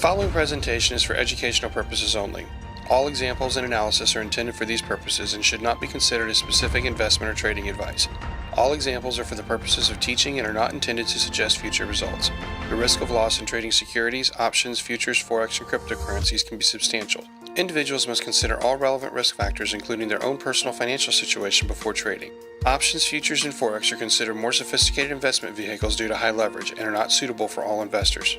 following presentation is for educational purposes only. All examples and analysis are intended for these purposes and should not be considered as specific investment or trading advice. All examples are for the purposes of teaching and are not intended to suggest future results. The risk of loss in trading securities, options, futures, forex, and cryptocurrencies can be substantial. Individuals must consider all relevant risk factors, including their own personal financial situation, before trading. Options, futures, and forex are considered more sophisticated investment vehicles due to high leverage and are not suitable for all investors.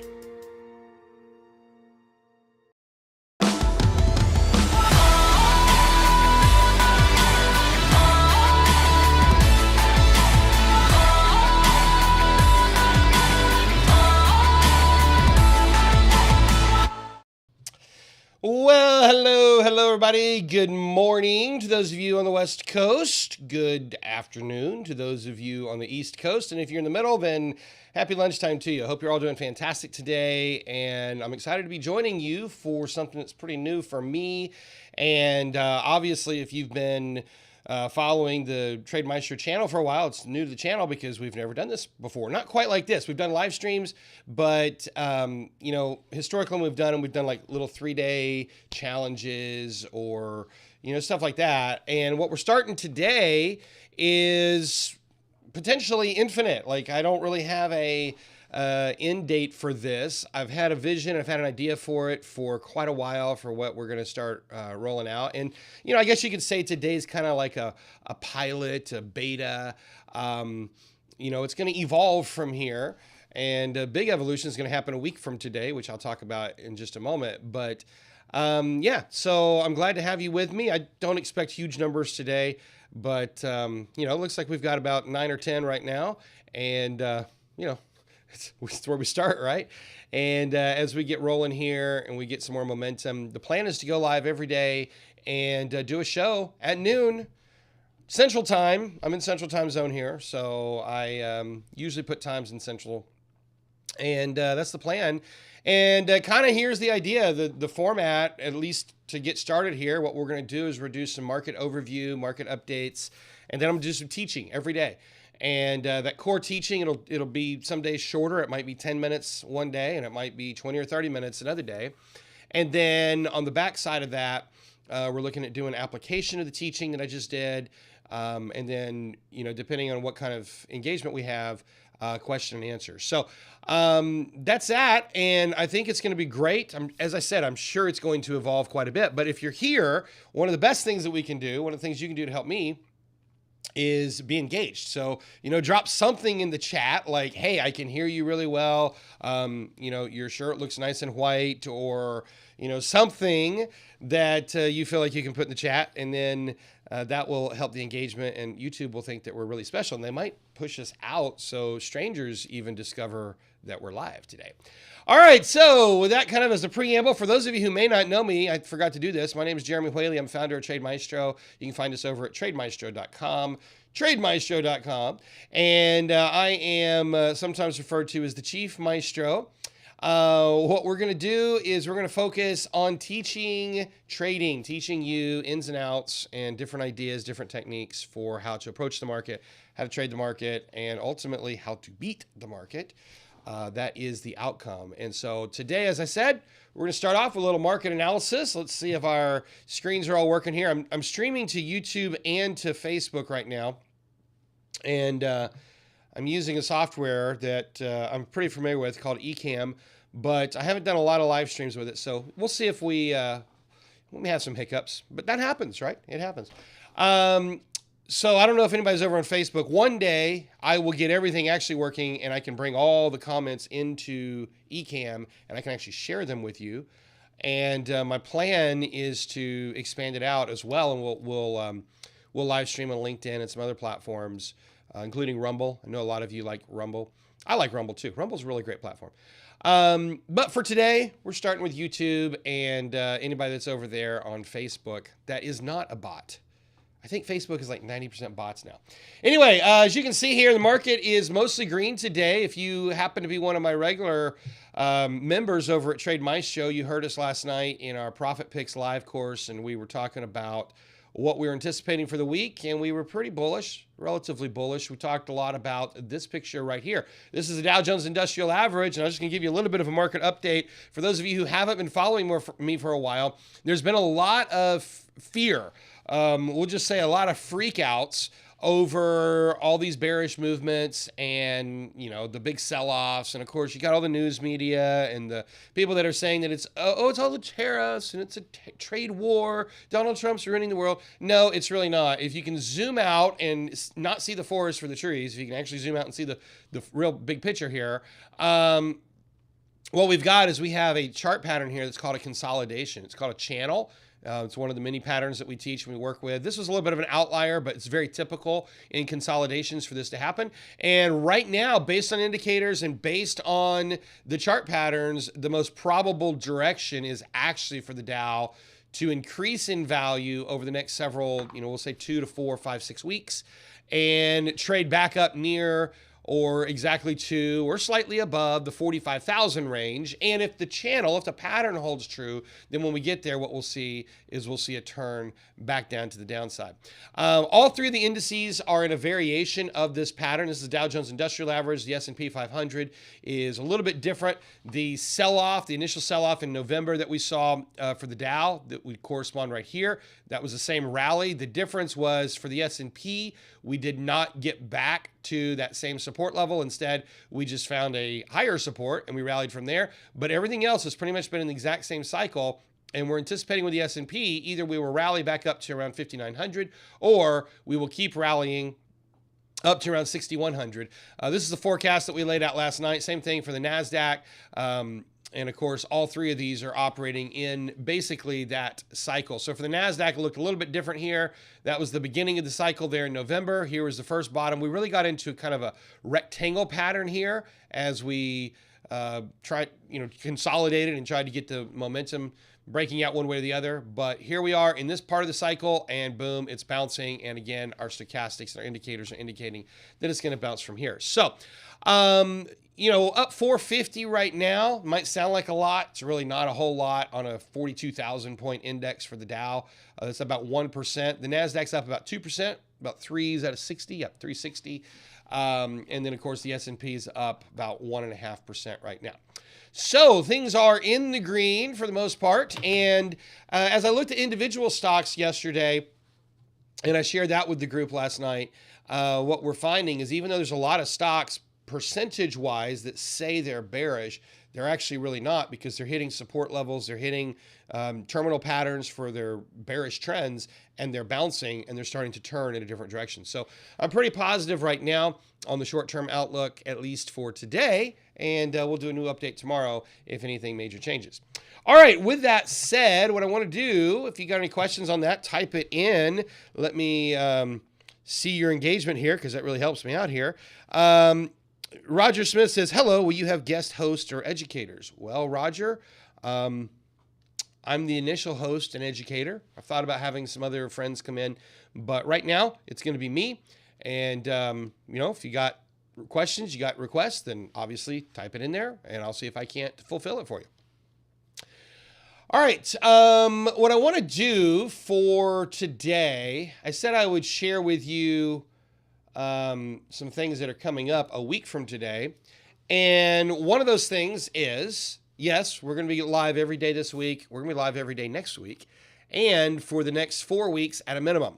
Well, hello everybody. Good morning to those of you on the West Coast. Good afternoon to those of you on the East Coast. And if you're in the middle, then happy lunchtime to you. I hope you're all doing fantastic today. And I'm excited to be joining you for something that's pretty new for me. And obviously, if you've been following the Trade Maestro channel for a while, it's new to the channel because we've never done this before. Not quite like this. We've done live streams, but historically we've done like little 3-day challenges or stuff like that. And what we're starting today is potentially infinite. Like, I don't really have a end date for this. I've had a vision, I've had an idea for it for quite a while for what we're going to start rolling out. And, I guess you could say today's kind of like a pilot, a beta. It's going to evolve from here. And a big evolution is going to happen a week from today, which I'll talk about in just a moment. But so I'm glad to have you with me. I don't expect huge numbers today, but, it looks like we've got about 9 or 10 right now. And, it's where we start, right? And as we get rolling here and we get some more momentum, the plan is to go live every day and do a show at noon Central Time. I'm in Central Time Zone here, so I usually put times in Central. And that's the plan. And kind of here's the idea, the format, at least to get started here. What we're going to do is reduce some market overview, market updates, and then I'm going to do some teaching every day. And that core teaching, it'll be some days shorter. It might be 10 minutes one day, and it might be 20 or 30 minutes another day. And then on the back side of that, we're looking at doing application of the teaching that I just did. And then, depending on what kind of engagement we have, question and answer. So that's that. And I think it's going to be great. As I said, I'm sure it's going to evolve quite a bit. But if you're here, one of the best things that we can do, one of the things you can do to help me, is be engaged. So, drop something in the chat like, hey, I can hear you really well. Your shirt looks nice and white, or, something that you feel like you can put in the chat. And then that will help the engagement, and YouTube will think that we're really special, and they might push us out so strangers even discover that we're live today. All right, so with that kind of as a preamble, for those of you who may not know me, I forgot to do this. My name is Jeremy Whaley. I'm founder of Trade Maestro. You can find us over at trademaestro.com, trademaestro.com. And I am sometimes referred to as the Chief Maestro. What we're going to do is we're going to focus on teaching trading, teaching you ins and outs and different ideas, different techniques for how to approach the market, how to trade the market, and ultimately how to beat the market. That is the outcome. And so today, as I said, we're going to start off with a little market analysis. Let's see if our screens are all working here. I'm streaming to YouTube and to Facebook right now. And I'm using a software that I'm pretty familiar with called Ecamm, but I haven't done a lot of live streams with it. So we'll see if we have some hiccups, but that happens, right? It happens. So I don't know if anybody's over on Facebook. One day I will get everything actually working, and I can bring all the comments into Ecamm, and I can actually share them with you. And my plan is to expand it out as well, and we'll live stream on LinkedIn and some other platforms, including Rumble. I know a lot of you like Rumble. I like Rumble too. Rumble's a really great platform. But for today, we're starting with YouTube, and anybody that's over there on Facebook that is not a bot. I think Facebook is like 90% bots now. Anyway, as you can see here, the market is mostly green today. If you happen to be one of my regular members over at Trade Maestro, you heard us last night in our Profit Picks live course, and we were talking about what we were anticipating for the week, and we were pretty bullish, relatively bullish. We talked a lot about this picture right here. This is the Dow Jones Industrial Average, and I'm just going to give you a little bit of a market update. For those of you who haven't been following me for a while, there's been a lot of fear. We'll just say a lot of freakouts over all these bearish movements and, you know, the big sell-offs. And of course, you got all the news media and the people that are saying that it's all the tariffs and it's a trade war. Donald Trump's ruining the world. No, it's really not. If you can zoom out and not see the forest for the trees, if you can actually zoom out and see the real big picture here, what we've got is we have a chart pattern here that's called a consolidation. It's called a channel. It's one of the many patterns that we teach and we work with. This was a little bit of an outlier, but it's very typical in consolidations for this to happen. And right now, based on indicators and based on the chart patterns, the most probable direction is actually for the Dow to increase in value over the next several, we'll say 2 to 4, 5, 6 weeks and trade back up near or exactly to or slightly above the 45,000 range. And if the pattern holds true, then when we get there, what we'll see is a turn back down to the downside. All three of the indices are in a variation of this pattern. This is Dow Jones Industrial Average. The S&P 500 is a little bit different. The initial sell-off in November that we saw for the Dow, that would correspond right here, that was the same rally. The difference was for the S&P, we did not get back to that same support level. Instead, we just found a higher support and we rallied from there. But everything else has pretty much been in the exact same cycle. And we're anticipating with the S&P, either we will rally back up to around 5,900 or we will keep rallying up to around 6,100. This is the forecast that we laid out last night. Same thing for the NASDAQ. And of course, all three of these are operating in basically that cycle. So for the NASDAQ, it looked a little bit different here. That was the beginning of the cycle there in November. Here was the first bottom. We really got into kind of a rectangle pattern here as we consolidated and tried to get the momentum breaking out one way or the other. But here we are in this part of the cycle, and boom, it's bouncing. And again, our stochastics and our indicators are indicating that it's going to bounce from here. So, up 450 right now might sound like a lot. It's really not a whole lot on a 42,000 point index for the Dow. That's about 1%. The NASDAQ's up about 2%, about 3s out of 60, up 360. And then, of course, the S&P is up about 1.5% right now. So things are in the green for the most part. And as I looked at individual stocks yesterday, and I shared that with the group last night, what we're finding is even though there's a lot of stocks percentage-wise that say they're bearish, they're actually really not, because they're hitting support levels, they're hitting terminal patterns for their bearish trends, and they're bouncing and they're starting to turn in a different direction. So I'm pretty positive right now on the short-term outlook, at least for today, and we'll do a new update tomorrow if anything major changes. All right, with that said, what I want to do, if you got any questions on that, type it in. Let me see your engagement here, because that really helps me out here. Roger Smith says, hello, will you have guest hosts or educators? Well, Roger, I'm the initial host and educator. I've thought about having some other friends come in, but right now it's going to be me. And, if you got questions, you got requests, then obviously type it in there and I'll see if I can't fulfill it for you. All right. What I want to do for today, I said I would share with you some things that are coming up a week from today. And one of those things is, yes, we're going to be live every day this week. We're going to be live every day next week. And for the next 4 weeks at a minimum.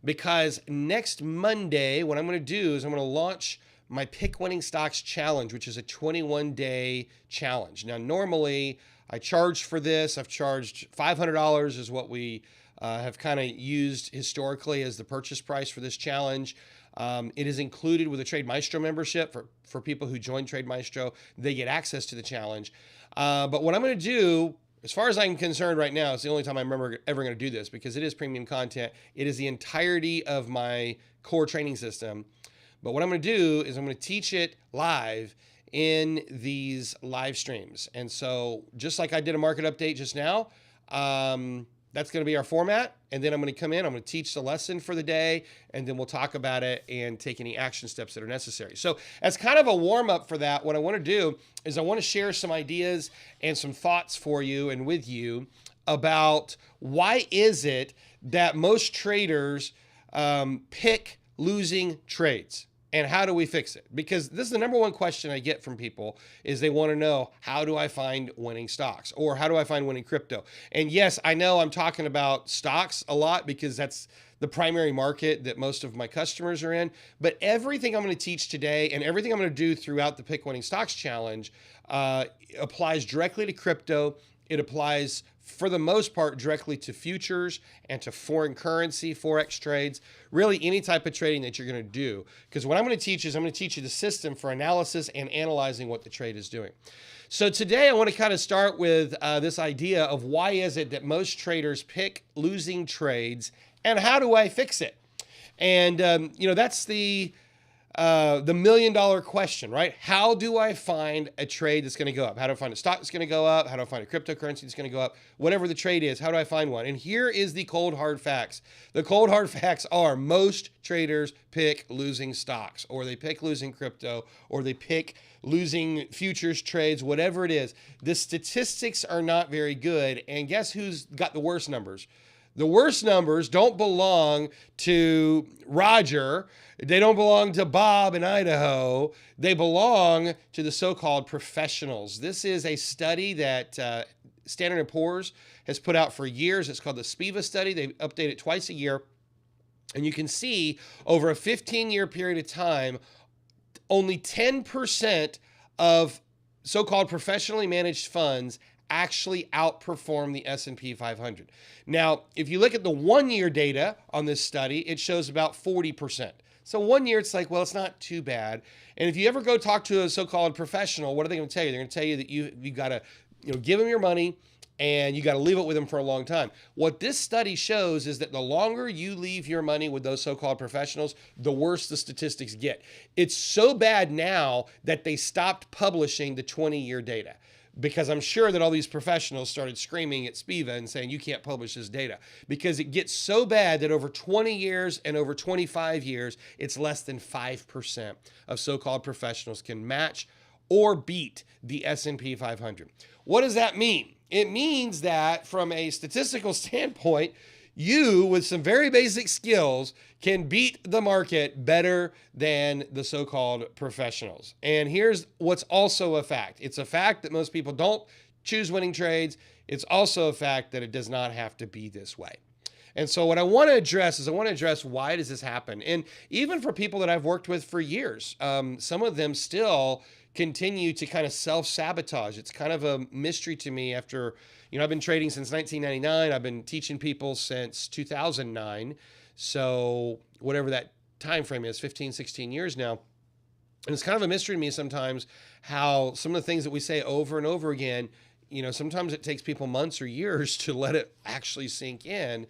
Because next Monday, what I'm going to do is I'm going to launch my Pick Winning Stocks Challenge, which is a 21-day challenge. Now, normally I charge for this. I've charged $500 is what we have kind of used historically as the purchase price for this challenge. It is included with a Trade Maestro membership for people who join Trade Maestro. They get access to the challenge. But what I'm going to do, as far as I'm concerned right now, it's the only time I'm ever going to do this because it is premium content. It is the entirety of my core training system. But what I'm going to do is I'm going to teach it live in these live streams. And so just like I did a market update just now, that's going to be our format. And then I'm going to come in, I'm going to teach the lesson for the day, and then we'll talk about it and take any action steps that are necessary. So as kind of a warm up for that, what I want to do is I want to share some ideas and some thoughts for you and with you about why is it that most traders pick losing trades. And how do we fix it? Because this is the number one question I get from people is they want to know, how do I find winning stocks? Or how do I find winning crypto? And yes, I know I'm talking about stocks a lot because that's the primary market that most of my customers are in. But everything I'm going to teach today and everything I'm going to do throughout the Pick Winning Stocks Challenge applies directly to crypto. It applies, for the most part, directly to futures and to foreign currency, Forex trades, really any type of trading that you're going to do. Because what I'm going to teach is I'm going to teach you the system for analysis and analyzing what the trade is doing. So today I want to kind of start with this idea of why is it that most traders pick losing trades and how do I fix it? And, that's the $1 million question, right? How do I find a trade that's going to go up? How do I find a stock that's going to go up? How do I find a cryptocurrency that's going to go up? Whatever the trade is, how do I find one? And here is the cold hard facts. The cold hard facts are most traders pick losing stocks, or they pick losing crypto, or they pick losing futures trades, whatever it is. The statistics are not very good. And guess who's got the worst numbers? The worst numbers don't belong to Roger. They don't belong to Bob in Idaho. They belong to the so-called professionals. This is a study that Standard & Poor's has put out for years. It's called the SPIVA study. They update it twice a year. And you can see over a 15-year period of time, only 10% of so-called professionally managed funds actually outperform the S&P 500. Now, if you look at the 1-year data on this study, it shows about 40%. So 1 year, it's like, well, it's not too bad. And if you ever go talk to a so-called professional, what are they going to tell you? They're going to tell you that you got to give them your money and you got to leave it with them for a long time. What this study shows is that the longer you leave your money with those so-called professionals, the worse the statistics get. It's so bad now that they stopped publishing the 20-year data, because I'm sure that all these professionals started screaming at SPIVA and saying, you can't publish this data, because it gets so bad that over 20 years and over 25 years, it's less than 5% of so-called professionals can match or beat the S&P 500. What does that mean? It means that from a statistical standpoint, you, with some very basic skills, can beat the market better than the so-called professionals. And here's what's also a fact. It's a fact that most people don't choose winning trades. It's also a fact that it does not have to be this way. And so what I want to address is why does this happen? And even for people that I've worked with for years, some of them still continue to kind of self-sabotage. It's kind of a mystery to me after, I've been trading since 1999. I've been teaching people since 2009. So whatever that time frame is, 15, 16 years now. And it's kind of a mystery to me sometimes how some of the things that we say over and over again, sometimes it takes people months or years to let it actually sink in.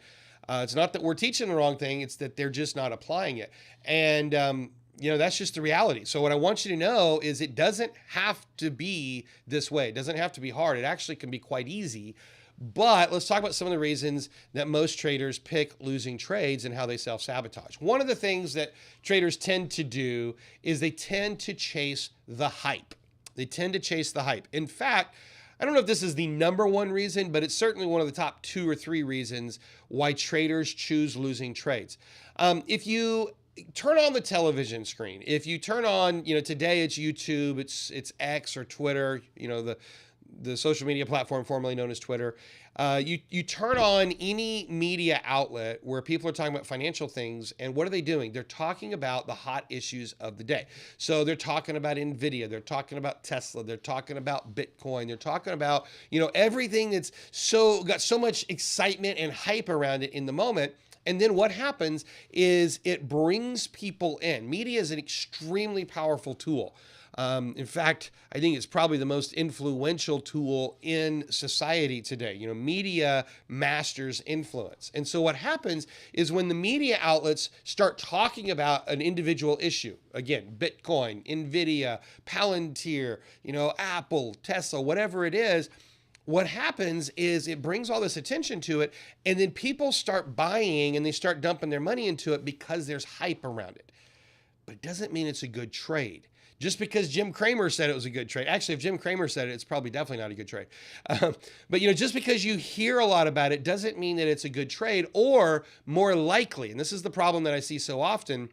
It's not that we're teaching the wrong thing. It's that they're just not applying it. And, that's just the reality. So what I want you to know is it doesn't have to be this way. It doesn't have to be hard. It actually can be quite easy. But let's talk about some of the reasons that most traders pick losing trades and how they self-sabotage. One of the things that traders tend to do is they tend to chase the hype. They tend to chase the hype. In fact, I don't know if this is the number one reason, but it's certainly one of the top 2 or 3 reasons why traders choose losing trades. If you turn on the television screen, if you turn on, today it's YouTube, it's X or Twitter, the social media platform formerly known as Twitter. You turn on any media outlet where people are talking about financial things, and what are they doing? They're talking about the hot issues of the day. So they're talking about NVIDIA, they're talking about Tesla, they're talking about Bitcoin, they're talking about, everything that's got so much excitement and hype around it in the moment. And then what happens is it brings people in. Media is an extremely powerful tool. In fact, I think it's probably the most influential tool in society today. Media masters influence. And so what happens is when the media outlets start talking about an individual issue, again, Bitcoin, NVIDIA, Palantir, Apple, Tesla, whatever it is, what happens is it brings all this attention to it, and then people start buying and they start dumping their money into it because there's hype around it. But it doesn't mean it's a good trade. Just because Jim Cramer said it was a good trade. Actually, if Jim Cramer said it, it's probably definitely not a good trade. But just because you hear a lot about it doesn't mean that it's a good trade, or more likely, and this is the problem that I see so often,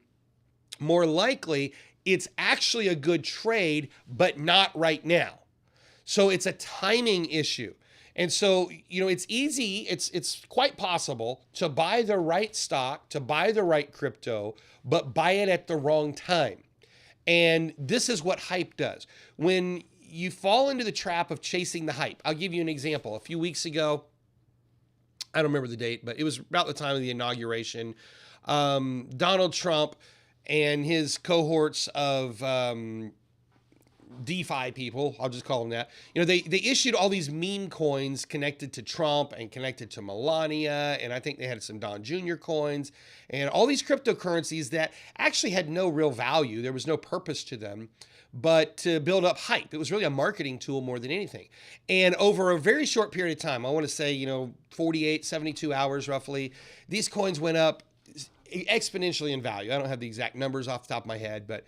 more likely it's actually a good trade, but not right now. So it's a timing issue. And so, it's easy, it's quite possible to buy the right stock, to buy the right crypto, but buy it at the wrong time. And this is what hype does. When you fall into the trap of chasing the hype, I'll give you an example. A few weeks ago, I don't remember the date, but it was about the time of the inauguration. Donald Trump and his cohorts of DeFi people, I'll just call them that. They issued all these meme coins connected to Trump and connected to Melania, and I think they had some Don Jr. coins and all these cryptocurrencies that actually had no real value. There was no purpose to them, but to build up hype. It was really a marketing tool more than anything. And over a very short period of time, I want to say, 48, 72 hours roughly, these coins went up exponentially in value. I don't have the exact numbers off the top of my head, but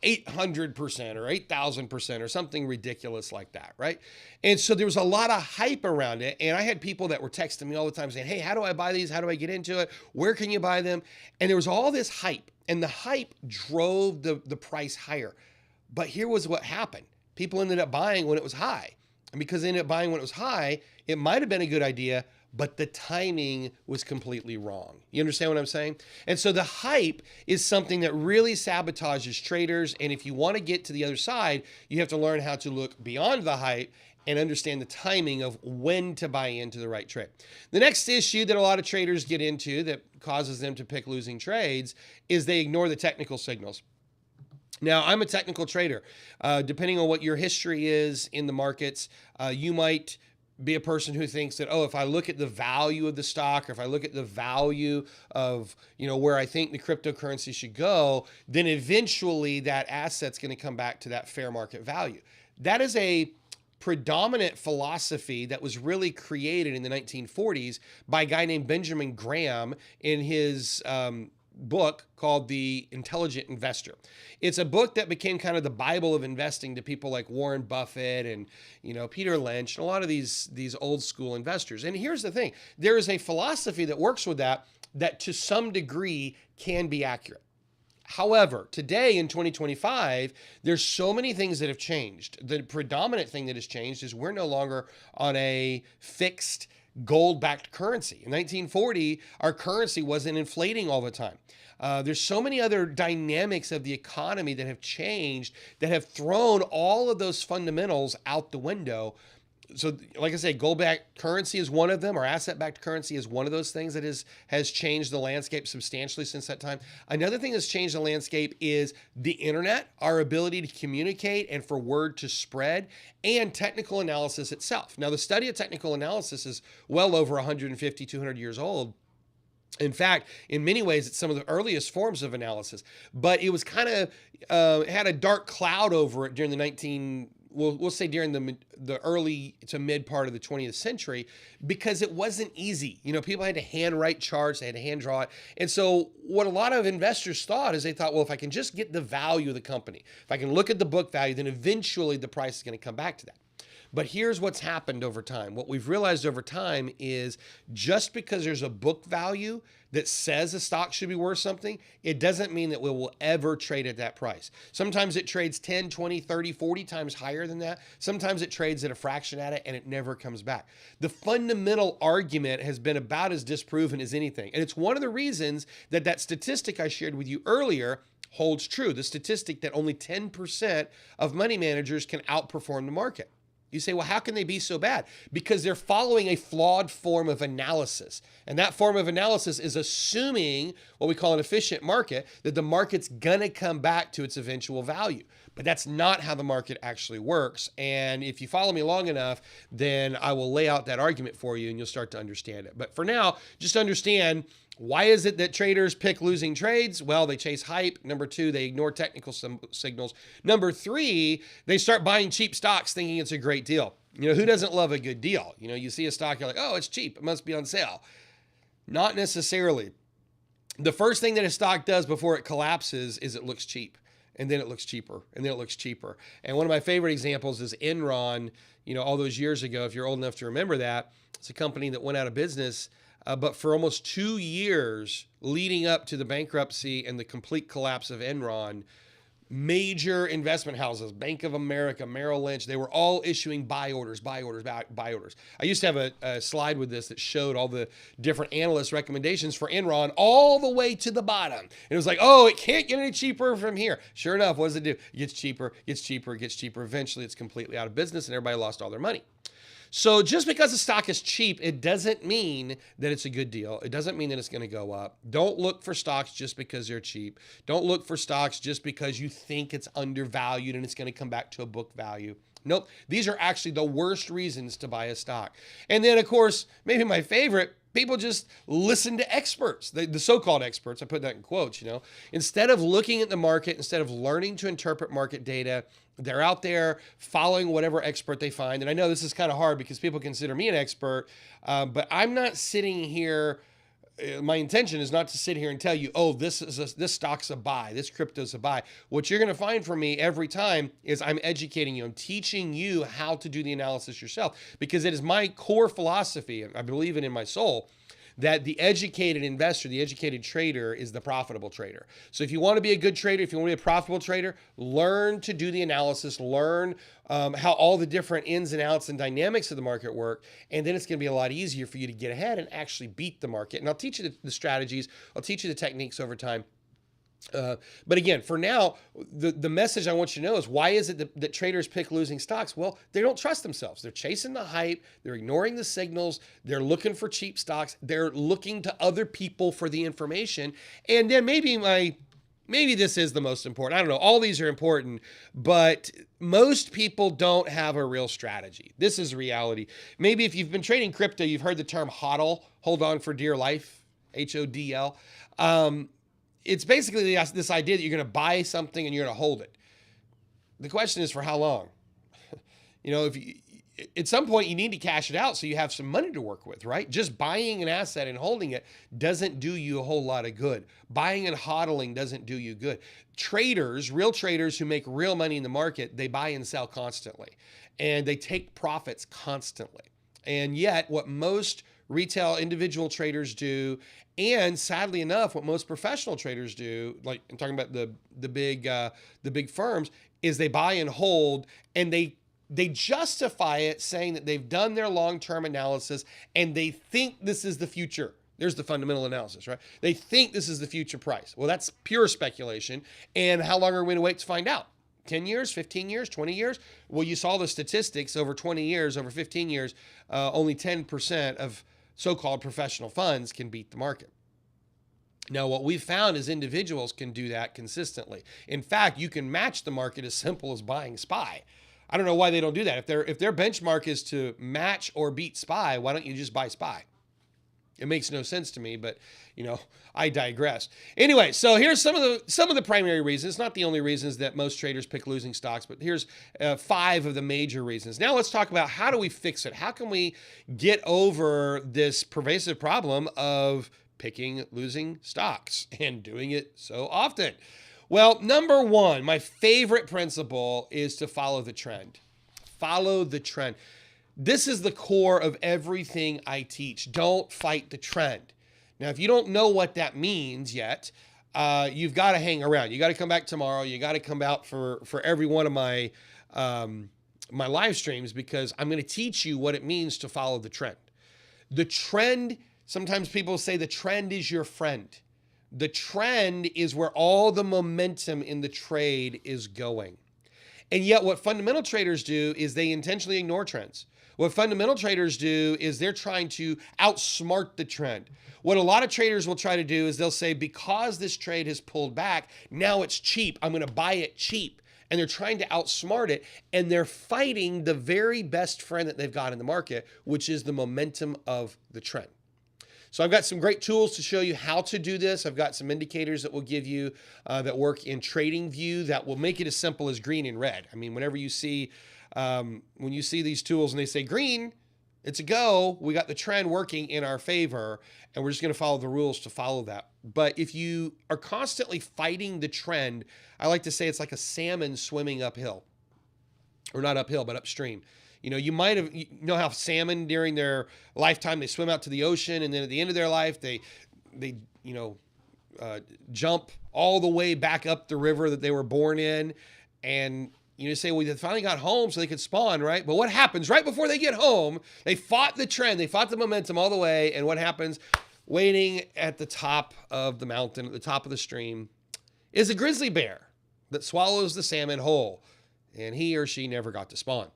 800% or 8,000% or something ridiculous like that, right? And so there was a lot of hype around it. And I had people that were texting me all the time saying, hey, how do I buy these? How do I get into it? Where can you buy them? And there was all this hype, and the hype drove the price higher. But here was what happened. People ended up buying when it was high. And because they ended up buying when it was high, it might have been a good idea, but the timing was completely wrong. You understand what I'm saying? And so the hype is something that really sabotages traders. And if you want to get to the other side, you have to learn how to look beyond the hype and understand the timing of when to buy into the right trade. The next issue that a lot of traders get into that causes them to pick losing trades is they ignore the technical signals. Now, I'm a technical trader. Depending on what your history is in the markets, you might be a person who thinks that, if I look at the value of the stock, or if I look at the value of, where I think the cryptocurrency should go, then eventually that asset's going to come back to that fair market value. That is a predominant philosophy that was really created in the 1940s by a guy named Benjamin Graham in his book called The Intelligent Investor. It's a book that became kind of the Bible of investing to people like Warren Buffett and Peter Lynch and a lot of these old school investors. And here's the thing, there is a philosophy that works with that to some degree can be accurate. However, today in 2025, there's so many things that have changed. The predominant thing that has changed is we're no longer on a fixed gold-backed currency. In 1940, our currency wasn't inflating all the time. There's so many other dynamics of the economy that have changed that have thrown all of those fundamentals out the window. So like I say, gold-backed currency is one of them, or asset-backed currency is one of those things that has changed the landscape substantially since that time. Another thing that's changed the landscape is the internet, our ability to communicate and for word to spread, and technical analysis itself. Now, the study of technical analysis is well over 150, 200 years old. In fact, in many ways, it's some of the earliest forms of analysis, but it was kind of had a dark cloud over it during the we'll say during the early to mid part of the 20th century, because it wasn't easy. People had to handwrite charts, they had to hand draw it. And so what a lot of investors thought is they thought, well, if I can just get the value of the company, if I can look at the book value, then eventually the price is going to come back to that. But here's what's happened over time. What we've realized over time is just because there's a book value that says a stock should be worth something, it doesn't mean that we will ever trade at that price. Sometimes it trades 10, 20, 30, 40 times higher than that. Sometimes it trades at a fraction at it and it never comes back. The fundamental argument has been about as disproven as anything. And it's one of the reasons that statistic I shared with you earlier holds true. The statistic that only 10% of money managers can outperform the market. You say, well, how can they be so bad? Because they're following a flawed form of analysis. And that form of analysis is assuming what we call an efficient market, that the market's going to come back to its eventual value. But that's not how the market actually works. And if you follow me long enough, then I will lay out that argument for you and you'll start to understand it. But for now, just understand, why is it that traders pick losing trades? Well, they chase hype. Number two, they ignore technical signals. Number three, they start buying cheap stocks thinking it's a great deal. Who doesn't love a good deal? You see a stock, you're like, oh, it's cheap, it must be on sale. Not necessarily. The first thing that a stock does before it collapses is it looks cheap. and then it looks cheaper, and then it looks cheaper. And one of my favorite examples is Enron. All those years ago, if you're old enough to remember that, it's a company that went out of business. But for almost 2 years leading up to the bankruptcy and the complete collapse of Enron, major investment houses, Bank of America, Merrill Lynch, they were all issuing buy orders. I used to have a slide with this that showed all the different analyst recommendations for Enron all the way to the bottom. And it was like, oh, it can't get any cheaper from here. Sure enough, what does it do? It gets cheaper, gets cheaper, gets cheaper. Eventually, it's completely out of business and everybody lost all their money. So just because a stock is cheap, it doesn't mean that it's a good deal. It doesn't mean that it's going to go up. Don't look for stocks just because they're cheap. Don't look for stocks just because you think it's undervalued and it's going to come back to a book value. Nope. These are actually the worst reasons to buy a stock. And then, of course, maybe my favorite, people just listen to experts, the so-called experts. I put that in quotes, Instead of looking at the market, instead of learning to interpret market data, they're out there following whatever expert they find. And I know this is kind of hard because people consider me an expert, but I'm not sitting here. My intention is not to sit here and tell you, oh, this stock's a buy, this crypto's a buy. What you're going to find from me every time is I'm educating you. I'm teaching you how to do the analysis yourself, because it is my core philosophy, and I believe it in my soul, that the educated investor, the educated trader is the profitable trader. So if you want to be a good trader, if you want to be a profitable trader, learn to do the analysis, learn how all the different ins and outs and dynamics of the market work, and then it's going to be a lot easier for you to get ahead and actually beat the market. And I'll teach you the strategies, I'll teach you the techniques over time. But again, for now, the message I want you to know is, why is it that traders pick losing stocks? Well, they don't trust themselves. They're chasing the hype. They're ignoring the signals. They're looking for cheap stocks. They're looking to other people for the information. And then maybe this is the most important. I don't know. All these are important, but most people don't have a real strategy. This is reality. Maybe if you've been trading crypto, you've heard the term HODL, hold on for dear life, HODL. It's basically this idea that you're going to buy something and you're going to hold it. The question is, for how long? At some point you need to cash it out so you have some money to work with, right? Just buying an asset and holding it doesn't do you a whole lot of good. Buying and hodling doesn't do you good. Traders, real traders who make real money in the market, they buy and sell constantly, and they take profits constantly. And yet what most retail individual traders do, and sadly enough, what most professional traders do, like I'm talking about the big firms, is they buy and hold, and they justify it saying that they've done their long-term analysis and they think this is the future. There's the fundamental analysis, right? They think this is the future price. Well, that's pure speculation. And how long are we going to wait to find out? 10 years, 15 years, 20 years? Well, you saw the statistics over 20 years, over 15 years, only 10% of so-called professional funds can beat the market. Now, what we've found is individuals can do that consistently. In fact, you can match the market as simple as buying SPY. I don't know why they don't do that. If their benchmark is to match or beat SPY, why don't you just buy SPY? It makes no sense to me, but I digress. Anyway, so here's some of the primary reasons, not the only reasons that most traders pick losing stocks, but here's 5 of the major reasons. Now let's talk about, how do we fix it? How can we get over this pervasive problem of picking losing stocks and doing it so often? Well, number 1, my favorite principle is to follow the trend. Follow the trend. This is the core of everything I teach. Don't fight the trend. Now, if you don't know what that means yet, you've got to hang around. You got to come back tomorrow. You got to come out for every one of my my live streams, because I'm going to teach you what it means to follow the trend. The trend, sometimes people say the trend is your friend. The trend is where all the momentum in the trade is going. And yet what fundamental traders do is they intentionally ignore trends. What fundamental traders do is they're trying to outsmart the trend. What a lot of traders will try to do is they'll say, because this trade has pulled back, now it's cheap, I'm going to buy it cheap. And they're trying to outsmart it, and they're fighting the very best friend that they've got in the market, which is the momentum of the trend. So I've got some great tools to show you how to do this. I've got some indicators that will give you that work in TradingView that will make it as simple as green and red. I mean, whenever you see when you see these tools and they say green, It's a go. We got the trend working in our favor, and we're just going to follow the rules to follow that. But if you are constantly fighting the trend, I like to say it's like a salmon swimming uphill, or not uphill, but upstream. You might have, how salmon during their lifetime, they swim out to the ocean, and then at the end of their life, they jump all the way back up the river that they were born in. And you say, well, they finally got home so they could spawn, right? But what happens right before they get home? They fought the trend, they fought the momentum all the way. And what happens? Waiting at the top of the mountain, at the top of the stream, is a grizzly bear that swallows the salmon whole. And he or she never got to spawn.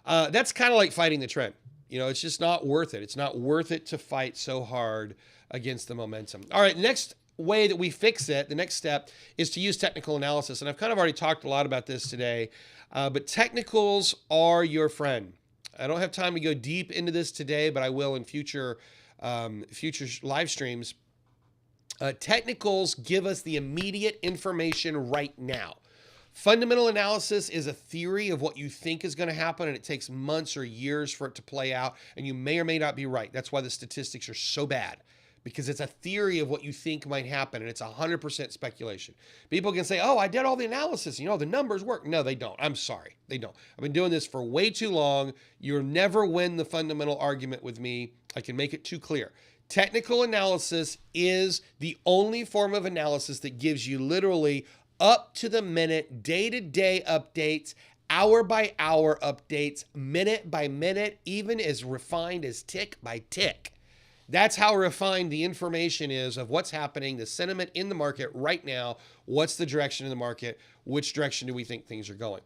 That's kind of like fighting the trend. It's just not worth it. It's not worth it to fight so hard against the momentum. All right, next way that we fix it, the next step, is to use technical analysis. And I've kind of already talked a lot about this today, but technicals are your friend. I don't have time to go deep into this today, but I will in future live streams. Technicals give us the immediate information right now. Fundamental analysis is a theory of what you think is going to happen, and it takes months or years for it to play out, and you may or may not be right. That's why the statistics are so bad, because it's a theory of what you think might happen, and it's 100% speculation. People can say, oh, I did all the analysis, the numbers work. No, they don't. I'm sorry, they don't. I've been doing this for way too long. You'll never win the fundamental argument with me. I can make it too clear. Technical analysis is the only form of analysis that gives you literally up to the minute, day-to-day updates, hour-by-hour updates, minute by minute, even as refined as tick by tick. That's how refined the information is of what's happening, the sentiment in the market right now, what's the direction in the market, which direction do we think things are going.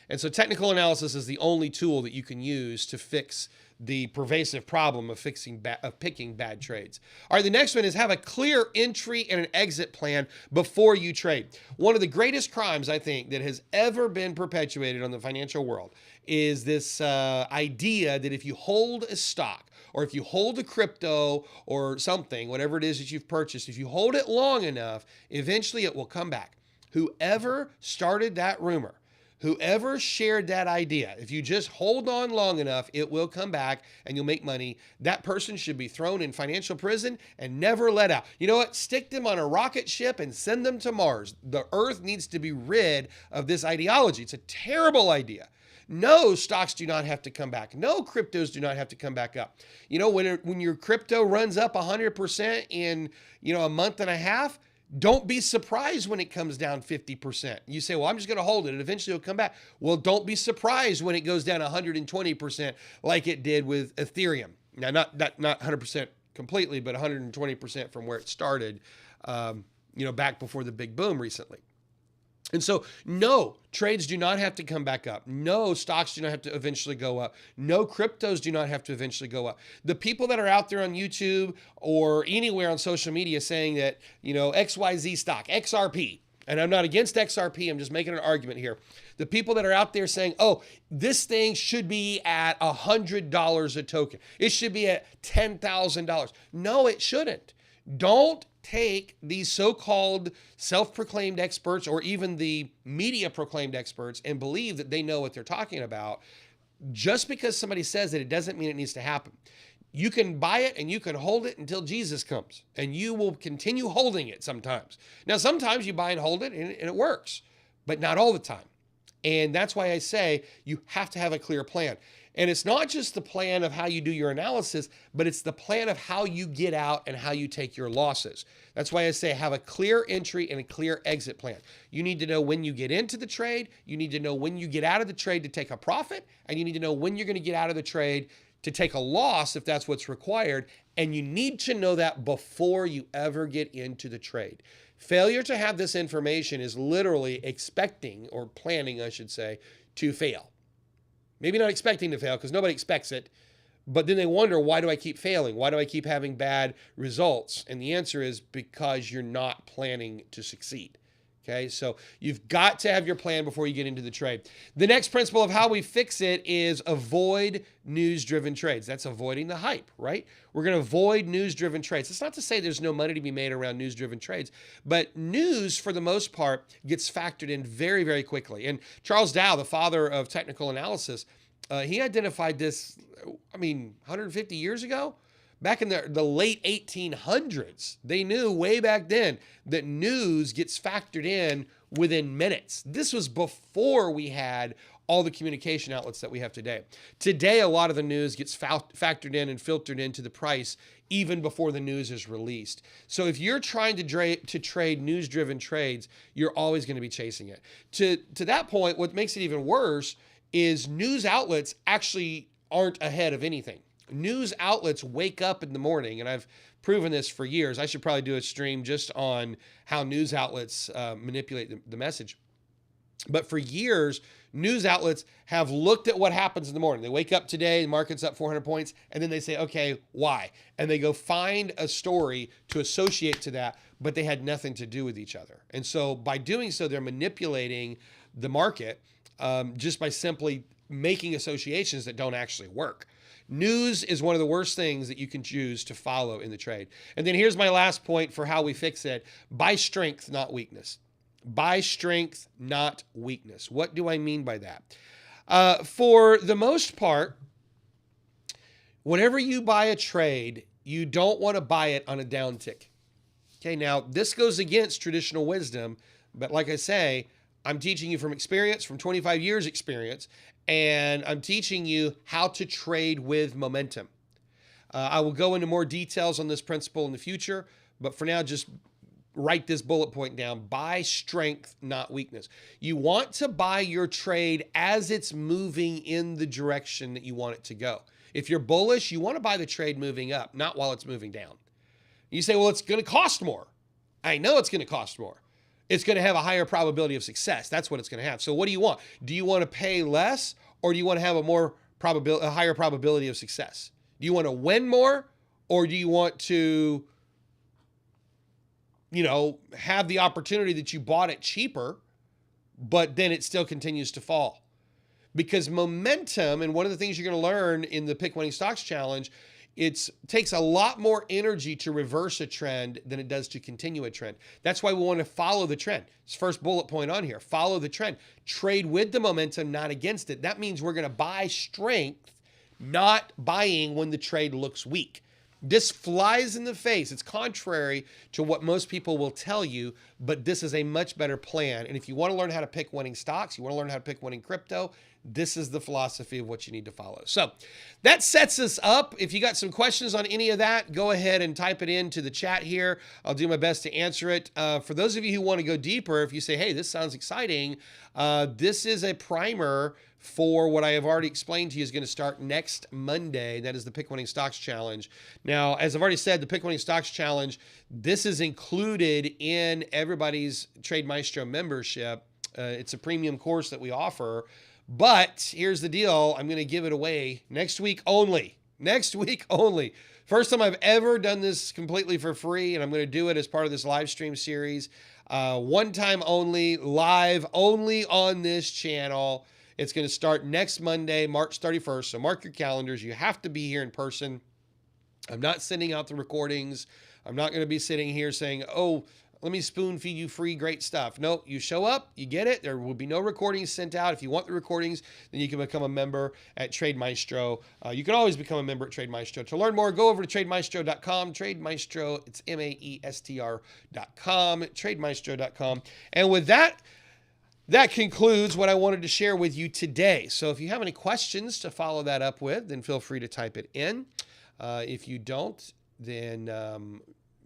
And so technical analysis is the only tool that you can use to fix the pervasive problem of picking bad trades. All right, the next one is have a clear entry and an exit plan before you trade. One of the greatest crimes, I think, that has ever been perpetuated on the financial world is this idea that if you hold a stock or if you hold a crypto or something, whatever it is that you've purchased, if you hold it long enough, eventually it will come back. Whoever started that rumor, whoever shared that idea, if you just hold on long enough, it will come back and you'll make money. That person should be thrown in financial prison and never let out. You know what? Stick them on a rocket ship and send them to Mars. The earth needs to be rid of this ideology. It's a terrible idea. No, stocks do not have to come back. No, cryptos do not have to come back up. When your crypto runs up 100% in, a month and a half, don't be surprised when it comes down 50%. You say, well, I'm just going to hold it and eventually it'll come back. Well, don't be surprised when it goes down 120% like it did with Ethereum. Now, not 100% completely, but 120% from where it started, back before the big boom recently. And so, no, trades do not have to come back up. No, stocks do not have to eventually go up. No, cryptos do not have to eventually go up. The people that are out there on YouTube or anywhere on social media saying that, XYZ stock, XRP, and I'm not against XRP, I'm just making an argument here. The people that are out there saying, oh, this thing should be at $100 a token. It should be at $10,000. No, it shouldn't. Don't take these so-called self-proclaimed experts or even the media proclaimed experts and believe that they know what they're talking about. Just because somebody says it doesn't mean it needs to happen. You can buy it and you can hold it until Jesus comes, and you will continue holding it sometimes. Now, sometimes you buy and hold it and it works, but not all the time. And that's why I say you have to have a clear plan. And it's not just the plan of how you do your analysis, but it's the plan of how you get out and how you take your losses. That's why I say have a clear entry and a clear exit plan. You need to know when you get into the trade. You need to know when you get out of the trade to take a profit. And you need to know when you're going to get out of the trade to take a loss if that's what's required. And you need to know that before you ever get into the trade. Failure to have this information is literally expecting, or planning, I should say, to fail. Maybe not expecting to fail because nobody expects it, but then they wonder, why do I keep failing? Why do I keep having bad results? And the answer is because you're not planning to succeed. Okay, so you've got to have your plan before you get into the trade. The next principle of how we fix it is avoid news-driven trades. That's avoiding the hype, right? We're going to avoid news-driven trades. It's not to say there's no money to be made around news-driven trades, but news, for the most part, gets factored in very, very quickly. And Charles Dow, the father of technical analysis, He identified this, 150 years ago. Back in the late 1800s, they knew way back then that news gets factored in within minutes. This was before we had all the communication outlets that we have today. Today, a lot of the news gets factored in and filtered into the price even before the news is released. So if you're trying to trade news-driven trades, you're always going to be chasing it. To that point, what makes it even worse is news outlets actually aren't ahead of anything. News outlets wake up in the morning, and I've proven this for years. I should probably do a stream just on how news outlets manipulate the message. But for years, news outlets have looked at what happens in the morning. They wake up today, the market's up 400 points, and then they say, okay, why? And they go find a story to associate to that, but they had nothing to do with each other. And so by doing so, they're manipulating the market just by simply making associations that don't actually work. News is one of the worst things that you can choose to follow in the trade. And then here's my last point for how we fix it. Buy strength, not weakness. Buy strength, not weakness. What do I mean by that? For the most part, whenever you buy a trade, you don't want to buy it on a downtick. Okay, now this goes against traditional wisdom, but like I say, I'm teaching you from experience, from 25 years experience, and I'm teaching you how to trade with momentum. I will go into more details on this principle in the future, but for now, just write this bullet point down. Buy strength, not weakness. You want to buy your trade as it's moving in the direction that you want it to go. If you're bullish, you want to buy the trade moving up, not while it's moving down. You say, well, it's going to cost more. I know it's going to cost more. It's going to have a higher probability of success. That's what it's going to have. So what do you want? Do you want to pay less, or do you want to have a higher probability of success? Do you want to win more, or do you want to, have the opportunity that you bought it cheaper, but then it still continues to fall? Because momentum, and one of the things you're going to learn in the Pick Winning Stocks Challenge, it takes a lot more energy to reverse a trend than it does to continue a trend. That's why we want to follow the trend. It's the first bullet point on here. Follow the trend. Trade with the momentum, not against it. That means we're going to buy strength, not buying when the trade looks weak. This flies in the face. It's contrary to what most people will tell you, but this is a much better plan. And if you want to learn how to pick winning stocks, you want to learn how to pick winning crypto, this is the philosophy of what you need to follow. So that sets us up. If you got some questions on any of that, go ahead and type it into the chat here. I'll do my best to answer it. For those of you who want to go deeper, if you say, hey, this sounds exciting, this is a primer for what I have already explained to you is going to start next Monday. That is the Pick Winning Stocks Challenge. Now, as I've already said, the Pick Winning Stocks Challenge, this is included in everybody's Trade Maestro membership. It's a premium course that we offer. But here's the deal. I'm going to give it away next week only. Next week only. First time I've ever done this completely for free, and I'm going to do it as part of this live stream series. One time only, live only on this channel. It's going to start next Monday, March 31st. So mark your calendars. You have to be here in person. I'm not sending out the recordings. I'm not going to be sitting here saying, oh, let me spoon feed you free great stuff. No, you show up, you get it. There will be no recordings sent out. If you want the recordings, then you can become a member at Trade Maestro. You can always become a member at Trade Maestro. To learn more, go over to trademaestro.com. Trade Maestro, it's maestr.com, trademaestro.com. And with that, that concludes what I wanted to share with you today. So if you have any questions to follow that up with, then feel free to type it in. If you don't, then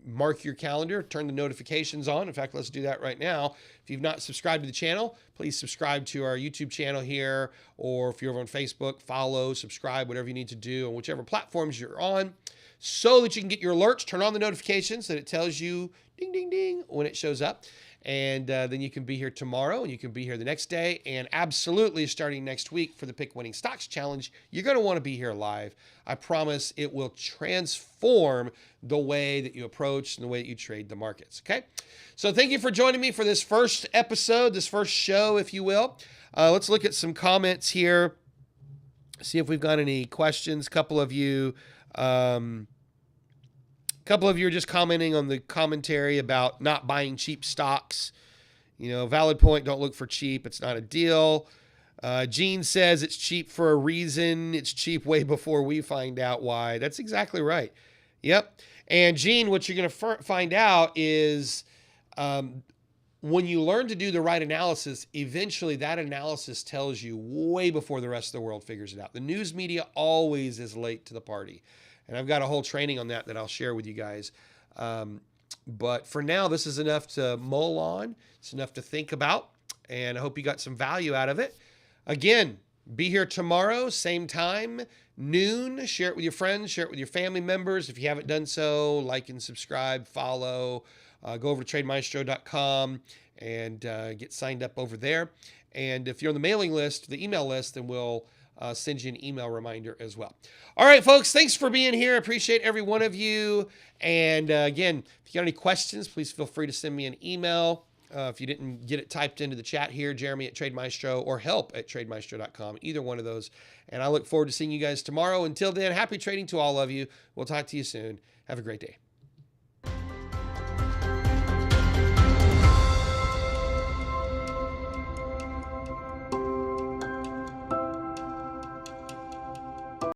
mark your calendar, turn the notifications on. In fact, let's do that right now. If you've not subscribed to the channel, please subscribe to our YouTube channel here, or if you're over on Facebook, follow, subscribe, whatever you need to do on whichever platforms you're on, so that you can get your alerts. Turn on the notifications so that it tells you ding, ding, ding when it shows up. And then you can be here tomorrow, and you can be here the next day, and absolutely starting next week for the Pick Winning Stocks Challenge, you're going to want to be here live. I promise it will transform the way that you approach and the way that you trade the markets, okay? So thank you for joining me for this first episode, this first show, if you will. Let's look at some comments here, see if we've got any questions. A couple of you are just commenting on the commentary about not buying cheap stocks. Valid point, don't look for cheap. It's not a deal. Gene says it's cheap for a reason. It's cheap way before we find out why. That's exactly right. Yep. And Gene, what you're going to find out is when you learn to do the right analysis, eventually that analysis tells you way before the rest of the world figures it out. The news media always is late to the party. And I've got a whole training on that I'll share with you guys. But for now, this is enough to mull on. It's enough to think about. And I hope you got some value out of it. Again, be here tomorrow, same time, noon. Share it with your friends, share it with your family members. If you haven't done so, like and subscribe, follow. Go over to trademaestro.com and get signed up over there. And if you're on the mailing list, the email list, then we'll send you an email reminder as well. All right, folks, thanks for being here. I appreciate every one of you. And again, if you got any questions, please feel free to send me an email. If you didn't get it typed into the chat here, Jeremy at TradeMaestro or help@trademaestro.com, either one of those. And I look forward to seeing you guys tomorrow. Until then, happy trading to all of you. We'll talk to you soon. Have a great day.